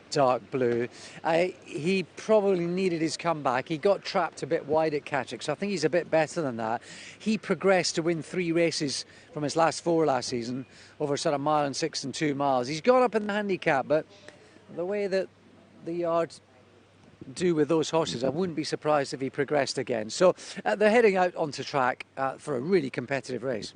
dark blue. He probably needed his comeback. He got trapped a bit wide at Catterick, so I think he's a bit better than that. He progressed to win 3 races from his last 4 last season, over sort of 1 mile and 6 and 2 miles. He's gone up in the handicap, but the way that the yards do with those horses, I wouldn't be surprised if he progressed again. So they're heading out onto track for a really competitive race.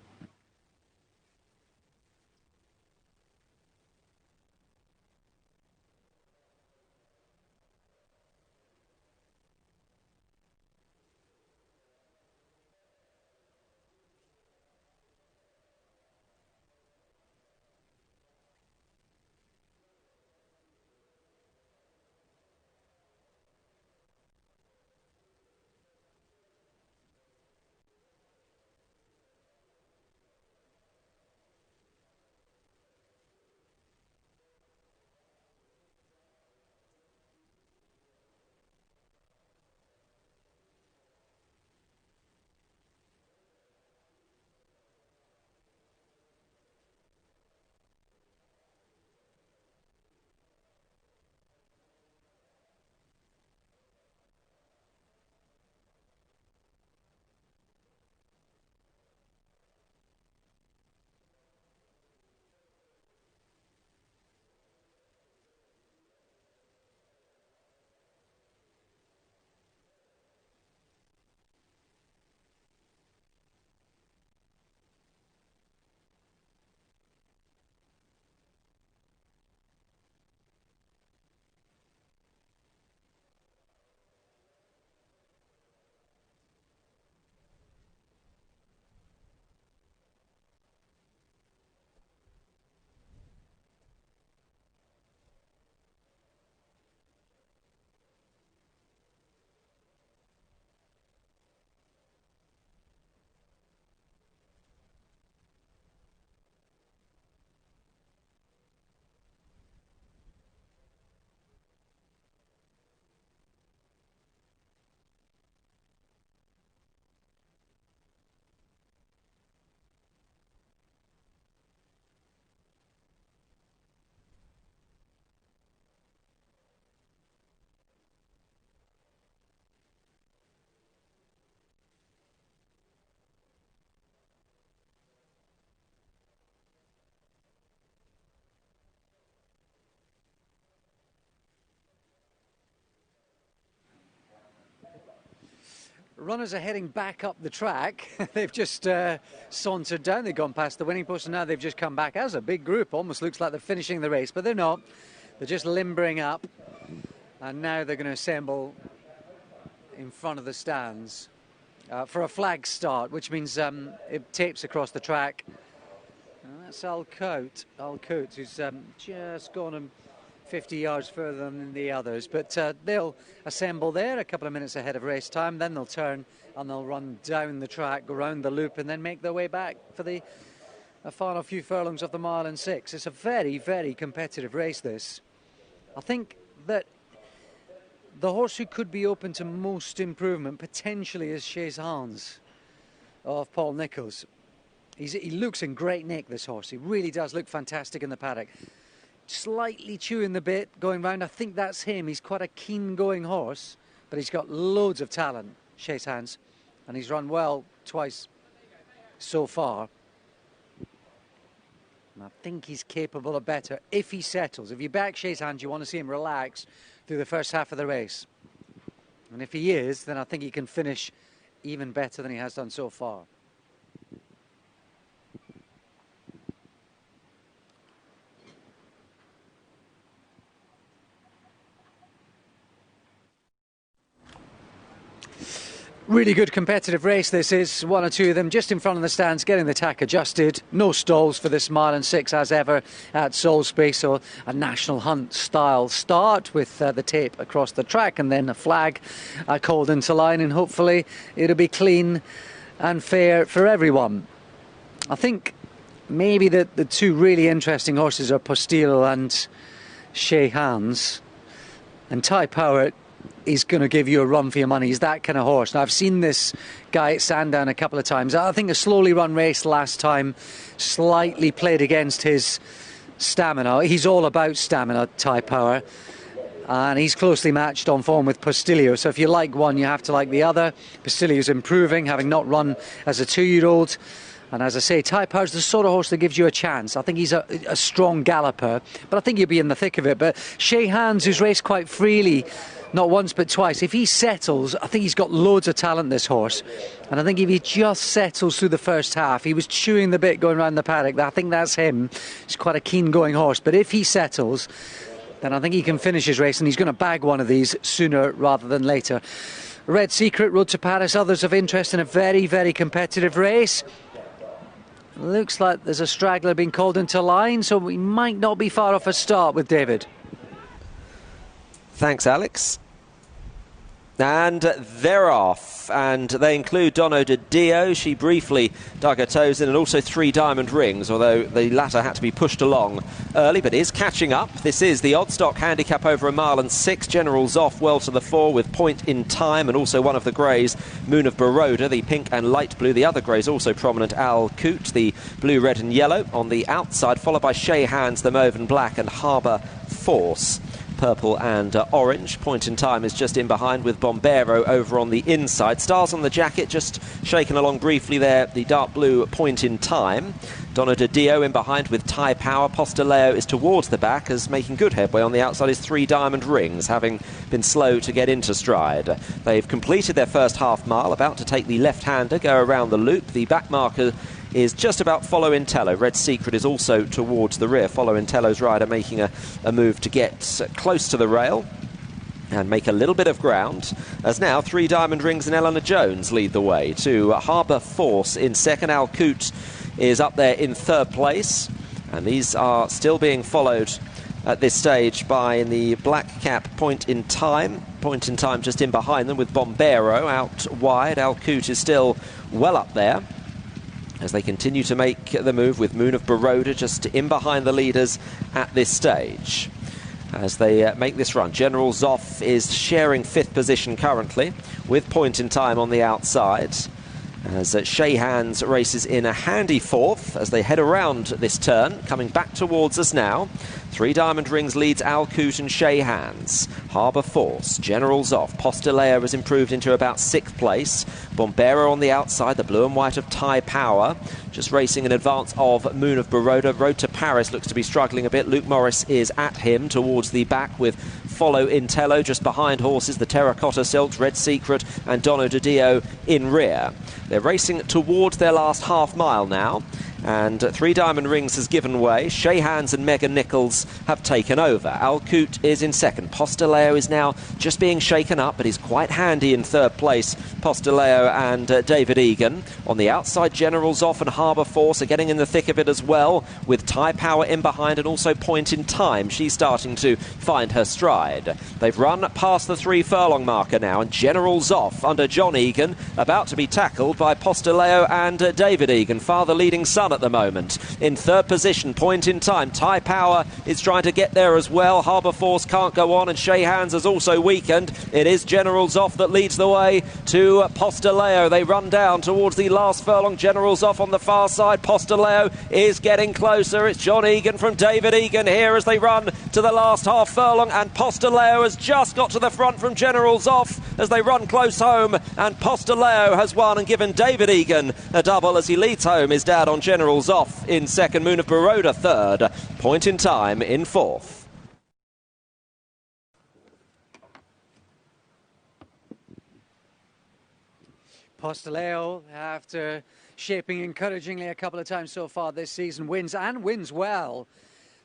Runners are heading back up the track. They've just sauntered down. They've gone past the winning post and now they've just come back. As a big group, almost looks like they're finishing the race, but they're not. They're just limbering up, and now they're going to assemble in front of the stands for a flag start, which means it tapes across the track. And that's Alcote, who's just gone 50 yards further than the others, but they'll assemble there a couple of minutes ahead of race time. Then they'll turn and they'll run down the track, go round the loop, and then make their way back for the final few furlongs of the 1 mile and 6. It's a very, very competitive race, this. I think that the horse who could be open to most improvement potentially is Chez Hans of Paul Nicholls. He looks in great nick, this horse. He really does look fantastic in the paddock. Slightly chewing the bit going round. I think that's him. He's quite a keen going horse, but he's got loads of talent, Chez Hans, and he's run well twice so far. And I think he's capable of better if he settles. If you back Chez Hans, you want to see him relax through the first half of the race, and if he is, then I think he can finish even better than he has done so far. Really good competitive race this is. 1 or 2 of them just in front of the stands, getting the tack adjusted. No stalls for this 1 mile and 6 as ever at Salisbury, so a national hunt style start with the tape across the track and then a flag called into line, and hopefully it'll be clean and fair for everyone. I think maybe the 2 really interesting horses are Postile and Chez Hans, and Ty Power is going to give you a run for your money. He's that kind of horse. Now, I've seen this guy at Sandown a couple of times. I think a slowly run race last time slightly played against his stamina. He's all about stamina, Ty Power. And he's closely matched on form with Postilio. So if you like one, you have to like the other. Postilio's improving, having not run as a 2-year-old. And as I say, Ty Power's the sort of horse that gives you a chance. I think he's a strong galloper, but I think he'll be in the thick of it. But Shay Hands, who's raced quite freely, not once but twice, if he settles, I think he's got loads of talent, this horse. And I think if he just settles through the first half, he was chewing the bit going around the paddock. I think that's him. He's quite a keen-going horse. But if he settles, then I think he can finish his race, and he's going to bag one of these sooner rather than later. Red Secret, Road to Paris, others of interest in a very, very competitive race. Looks like there's a straggler being called into line, so we might not be far off a start with David. Thanks, Alex. And they're off, and they include Dono de Dio. She briefly dug her toes in, and also 3 Diamond Rings, although the latter had to be pushed along early, but is catching up. This is the Oddstock handicap over 1 mile and 6. General Zoff well to the fore with Point in Time, and also one of the greys, Moon of Baroda, the pink and light blue. The other greys also prominent, Al Coot, the blue, red and yellow on the outside, followed by Shay Hands, the mauve and black, and Harbour Force, purple and orange. Point in Time is just in behind with Bombero over on the inside. Stars on the jacket, just shaken along briefly there, the dark blue Point in Time. Dono de Dio in behind with Ty Power. Postileo is towards the back, as making good headway on the outside is 3 Diamond Rings, having been slow to get into stride. They've completed their first half mile, about to take the left-hander, go around the loop. The back marker is just about Follow Intello. Red Secret is also towards the rear. Follow Intello's rider making a move to get close to the rail and make a little bit of ground, as now 3 Diamond Rings and Eleanor Jones lead the way to Harbour Force in second. Al Coot is up there in 3rd place, and these are still being followed at this stage by, in the black cap, Point in Time. Point in Time just in behind them with Bombero out wide. Al Coot is still well up there as they continue to make the move with Moon of Baroda just in behind the leaders at this stage as they make this run. General Zoff is sharing 5th position currently with Point in Time on the outside, as Shay Hands races in a handy 4th as they head around this turn, coming back towards us now. 3 Diamond Rings leads Al Coot and Shay Hands. Harbour Force, General Zoff. Postileo has improved into about 6th place. Bombero on the outside, the blue and white of Ty Power, just racing in advance of Moon of Baroda. Road to Paris looks to be struggling a bit. Luke Morris is at him towards the back with Follow Intello just behind horses, the Terracotta Silks, Red Secret and Dono de Dio in rear. They're racing towards their last half mile now, and 3 Diamond Rings has given way. Shay Hands and Megan Nichols have taken over. Al Coot is in second. Postileo is now just being shaken up, but he's quite handy in 3rd place. Postileo and David Egan. On the outside, General Zoff and Harbour Force are getting in the thick of it as well, with Ty Power in behind and also Point in Time. She's starting to find her stride. They've run past the 3 furlong marker now, and General Zoff under John Egan about to be tackled by Postileo and David Egan, father leading son at the moment. In 3rd position, Point in Time. Ty Power is trying to get there as well. Harbour Force can't go on, and Shay Hands has also weakened. It is General Zoff that leads the way to Postileo. They run down towards the last furlong. General Zoff on the far side. Postileo is getting closer. It's John Egan from David Egan here as they run to the last half furlong, and Postileo has just got to the front from General Zoff as they run close home, and Postileo has won and given David Egan a double as he leads home his dad on General Zoff in second. Moon of Baroda 3rd. Point in Time in 4th. Postileo, after shaping encouragingly a couple of times so far this season, wins and wins well.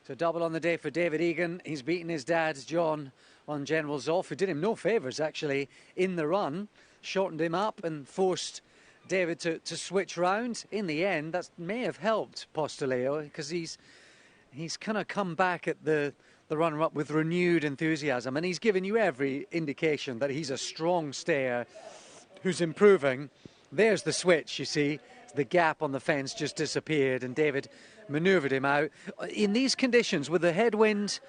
So double on the day for David Egan. He's beaten his dad, John, on General Zoff, who did him no favours actually in the run, shortened him up and forced David to switch round. In the end, that may have helped Postileo, because he's kind of come back at the runner-up with renewed enthusiasm, and he's given you every indication that he's a strong stayer who's improving. There's the switch, you see. The gap on the fence just disappeared, and David manoeuvred him out. In these conditions, with the headwind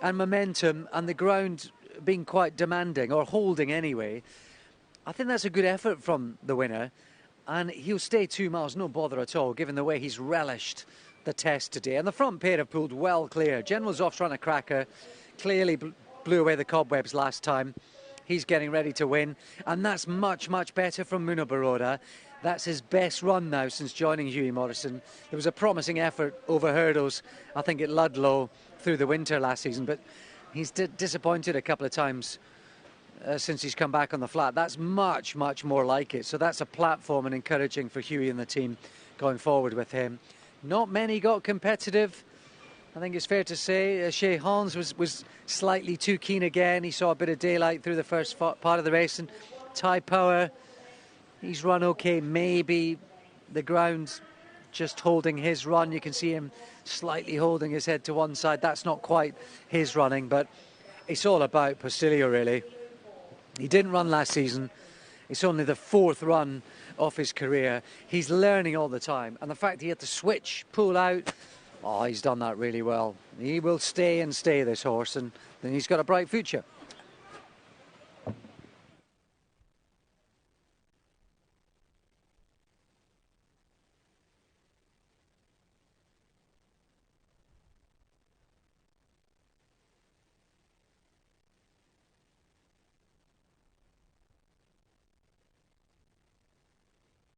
and momentum and the ground being quite demanding, or holding anyway, I think that's a good effort from the winner, and he'll stay 2 miles, no bother at all, given the way he's relished the test today. And the front pair have pulled well clear. General's off trying a cracker, clearly blew away the cobwebs last time. He's getting ready to win, and that's much, much better from Muno Baroda. That's his best run now since joining Hughie Morrison. There was a promising effort over hurdles, I think at Ludlow through the winter last season, but he's disappointed a couple of times since he's come back on the flat. That's much, much more like it. So that's a platform and encouraging for Hughie and the team going forward with him. Not many got competitive. I think it's fair to say Shea Hans was slightly too keen again. He saw a bit of daylight through the first part of the race. And Ty Power, he's run okay. Maybe the ground's just holding his run. You can see him slightly holding his head to one side. That's not quite his running, but it's all about Postilio, really. He didn't run last season. It's only the 4th run of his career. He's learning all the time. And the fact he had to switch, pull out, oh, he's done that really well. He will stay and stay, this horse, and then he's got a bright future.